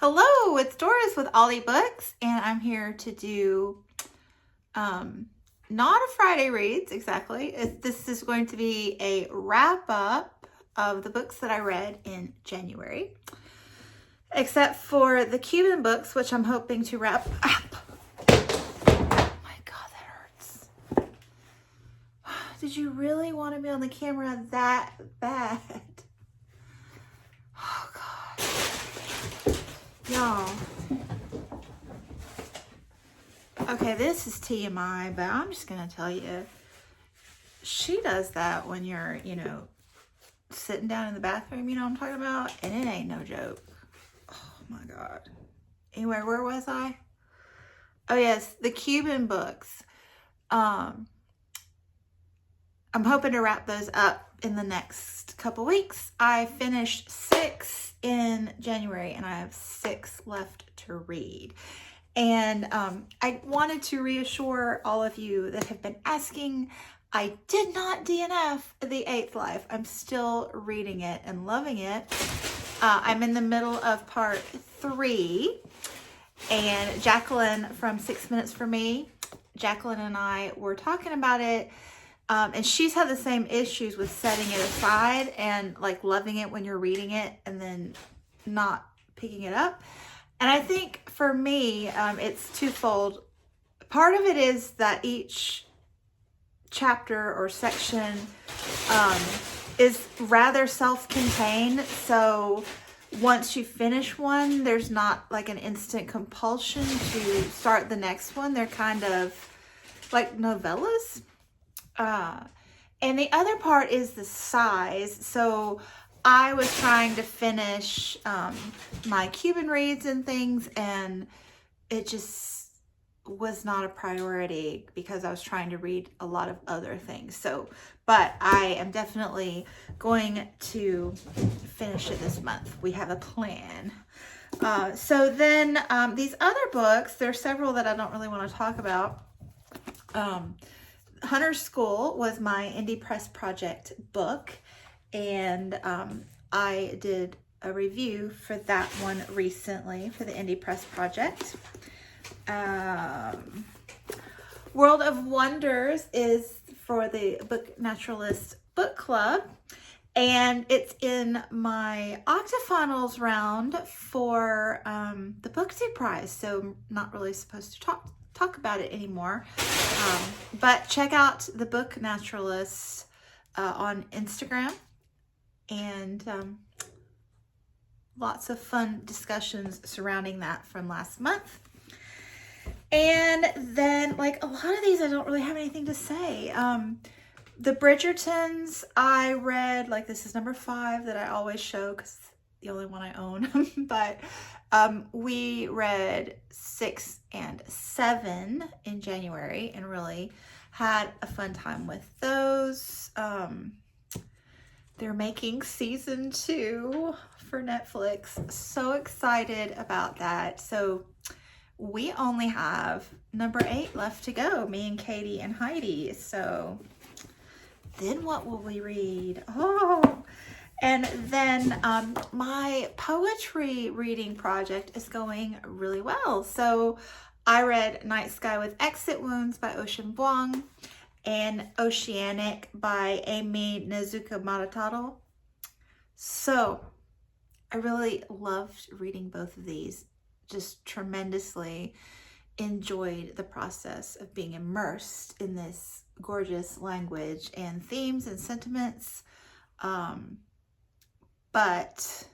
Hello, it's Doris with Ollie Books, and I'm here to do not a Friday reads exactly. This is going to be a wrap up of the books that I read in January, except for the Cuban books, which I'm hoping to wrap up. Oh my God, that hurts. Did you really want to be on the camera that bad? Oh God. Y'all. Okay, this is TMI, but I'm just going to tell you, she does that when you're, sitting down in the bathroom, you know what I'm talking about? And it ain't no joke. Oh my God. Anyway, where was I? Oh yes, the Cuban books. I'm hoping to wrap those up in the next couple weeks. I finished 6 in January and I have 6 left to read. And I wanted to reassure all of you that have been asking, I did not DNF The Eighth Life. I'm still reading it and loving it. I'm in the middle of part 3. And Jacqueline from 6 Minutes for Me, Jacqueline and I were talking about it. And she's had the same issues with setting it aside and like loving it when you're reading it and then not picking it up. And I think for me, it's twofold. Part of it is that each chapter or section is rather self-contained. So once you finish one, there's not like an instant compulsion to start the next one. They're kind of like novellas. And the other part is the size. So I was trying to finish my Cuban reads and things, and it just was not a priority because I was trying to read a lot of other things. So, but I am definitely going to finish it this month. We have a plan. So then these other books, there are several that I don't really want to talk about. Hunter's School was my indie press project book, and I did a review for that one recently for the indie press project. World of Wonders is for the Book Naturalist Book Club, and it's in my octafinals round for the Booksy Prize, so I'm not really supposed to talk about it anymore. But check out the Book Naturalist on Instagram, and lots of fun discussions surrounding that from last month. And then like a lot of these I don't really have anything to say. The Bridgertons I read, like this is number 5 that I always show because it's the only one I own. But we read 6 and 7 in January and really had a fun time with those. They're making season 2 for Netflix. So excited about that. So we only have number 8 left to go, me and Katie and Heidi. So then what will we read? Oh, and then my poetry reading project is going really well. So I read Night Sky with Exit Wounds by Ocean Vuong and Oceanic by Amy Nezuka Maratado. So I really loved reading both of these. Just tremendously enjoyed the process of being immersed in this gorgeous language and themes and sentiments. But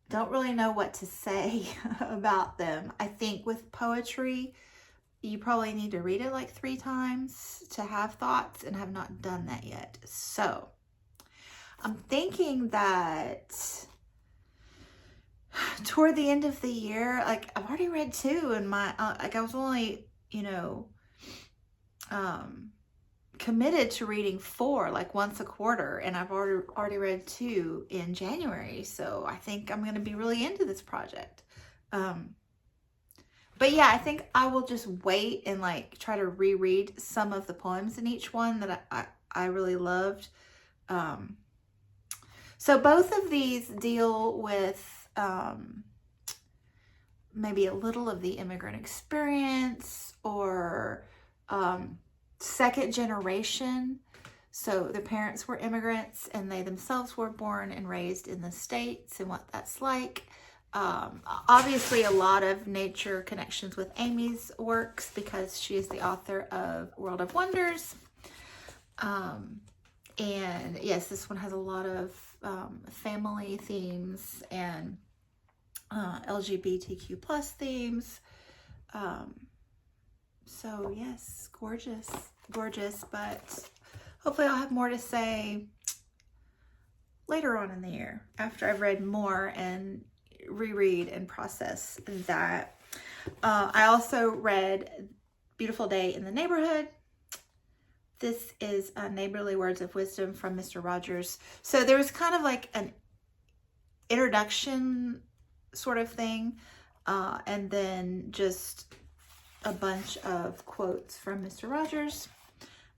don't really know what to say about them. I think with poetry, you probably need to read it like 3 times to have thoughts, and have not done that yet. So I'm thinking that toward the end of the year, like I've already read 2 and my like I was only committed to reading 4 like once a quarter, and I've already read 2 in January. So I think I'm going to be really into this project. But yeah, I think I will just wait and like try to reread some of the poems in each one that I really loved. So both of these deal with maybe a little of the immigrant experience, or second generation. So their parents were immigrants and they themselves were born and raised in the States and what that's like. Obviously a lot of nature connections with Amy's works because she is the author of World of Wonders. And yes, this one has a lot of family themes and LGBTQ plus themes. So yes, gorgeous, gorgeous, but hopefully I'll have more to say later on in the year after I've read more and reread and process that. I also read Beautiful Day in the Neighborhood. This is Neighborly Words of Wisdom from Mr. Rogers. So there was kind of like an introduction sort of thing, and then just a bunch of quotes from Mr. Rogers.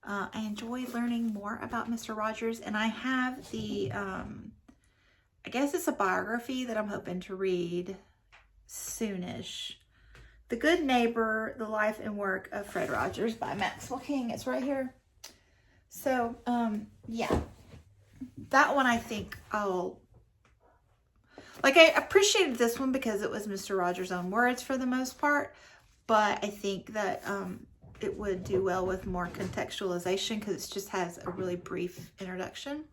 I enjoy learning more about Mr. Rogers, and I have the, I guess it's a biography that I'm hoping to read soonish. The Good Neighbor, The Life and Work of Fred Rogers by Maxwell King. It's right here. So, yeah, that one I think I appreciated this one because it was Mr. Rogers' own words for the most part, but I think that it would do well with more contextualization because it just has a really brief introduction.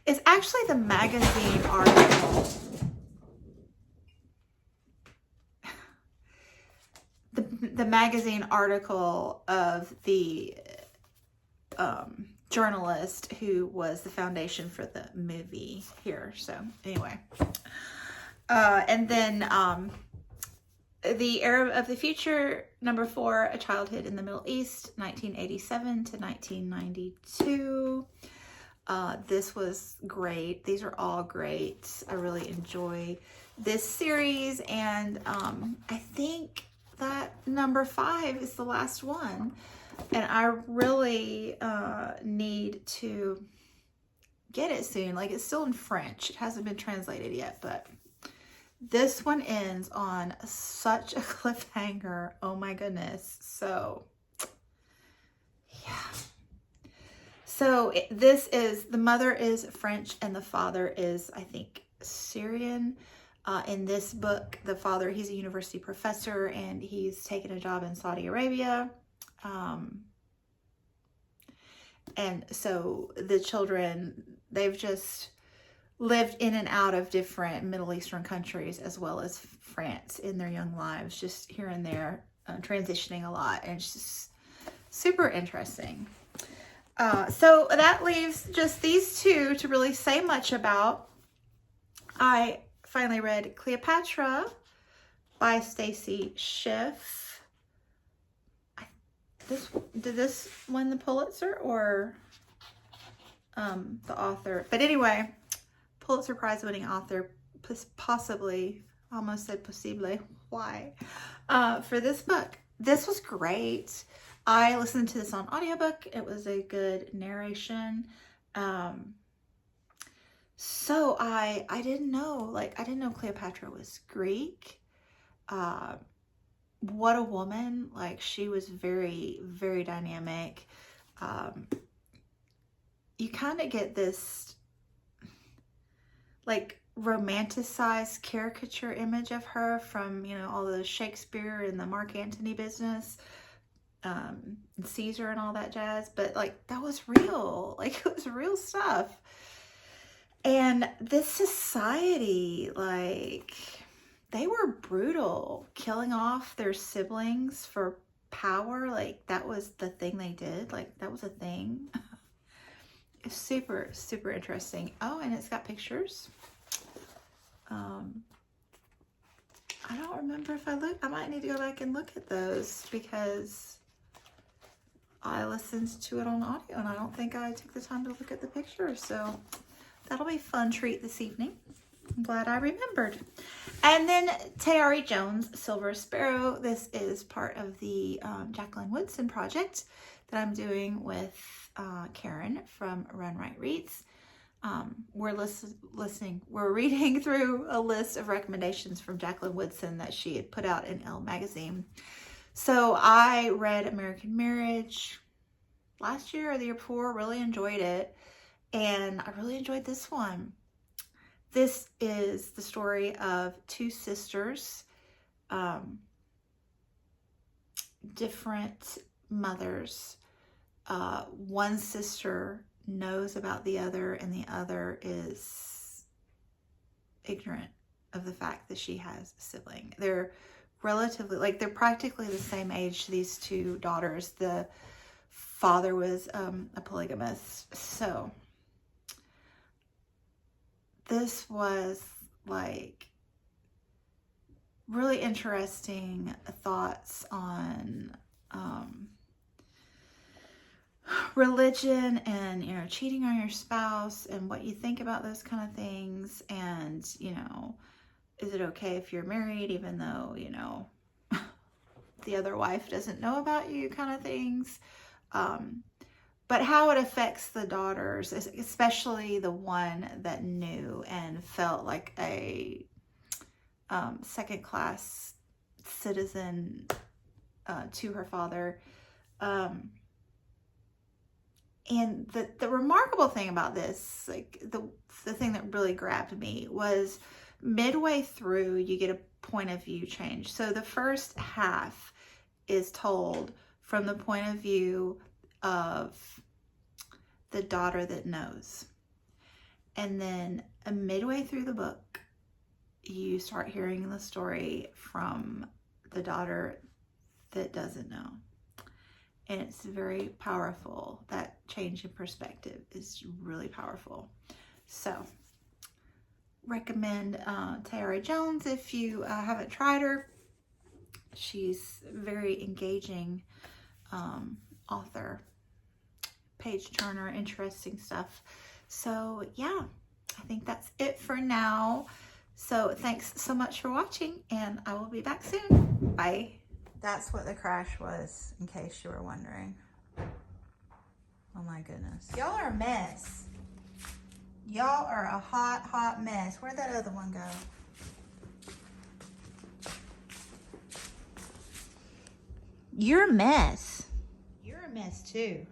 It's actually the magazine article. The magazine article of the journalist who was the foundation for the movie here. So anyway, and then The Arab of the Future, number 4, A Childhood in the Middle East, 1987 to 1992. This was great. These are all great. I really enjoy this series, and I think that number 5 is the last one, and I really need to get it soon. Like, it's still in French. It hasn't been translated yet, but this one ends on such a cliffhanger. Oh my goodness. So, yeah. So this is, the mother is French and the father is, I think, Syrian. In this book, the father, he's a university professor and he's taken a job in Saudi Arabia. And so the children, they've just lived in and out of different Middle Eastern countries as well as France in their young lives, just here and there, transitioning a lot. And it's just super interesting. So that leaves just these two to really say much about. I finally read Cleopatra by Stacy Schiff. Did this win the Pulitzer or the author? But anyway, Pulitzer Prize winning author, possibly, almost said possibly, why? For this book. This was great. I listened to this on audiobook. It was a good narration. So I didn't know, I didn't know Cleopatra was Greek. What a woman. Like, she was very, very dynamic. You kind of get this, romanticized caricature image of her from, all the Shakespeare and the Mark Antony business, and Caesar and all that jazz. But, that was real. It was real stuff. And this society, they were brutal, killing off their siblings for power. That was the thing they did. That was a thing. It's super, super interesting. Oh, and it's got pictures. I don't remember if I might need to go back and look at those because I listened to it on audio and I don't think I took the time to look at the pictures. So that'll be a fun treat this evening. I'm glad I remembered. And then Tayari Jones, Silver Sparrow. This is part of the Jacqueline Woodson project that I'm doing with Karen from Run Right Reads. we're reading through a list of recommendations from Jacqueline Woodson that she had put out in Elle magazine. So I read American Marriage last year or the year before, really enjoyed it. And I really enjoyed this one. This is the story of two sisters, different mothers. One sister knows about the other, and the other is ignorant of the fact that she has a sibling. They're they're practically the same age, these two daughters. The father was a polygamist. So this was like really interesting thoughts on religion and, you know, cheating on your spouse and what you think about those kind of things. And, you know, is it okay if you're married even though, you know, the other wife doesn't know about you, kind of things. But how it affects the daughters, especially the one that knew and felt like a second-class citizen to her father. And the remarkable thing about this, like the thing that really grabbed me, was midway through you get a point of view change. So the first half is told from the point of view of the daughter that knows. And then midway through the book, you start hearing the story from the daughter that doesn't know. And it's very powerful. That change in perspective is really powerful. So, recommend Tayari Jones if you haven't tried her. She's very engaging author, page turner, interesting stuff. So yeah, I think that's it for now. So thanks so much for watching, and I will be back soon. Bye. That's what the crash was, in case you were wondering. Oh my goodness. Y'all are a mess. Y'all are a hot, hot mess. Where'd that other one go? You're a mess. You're a mess too.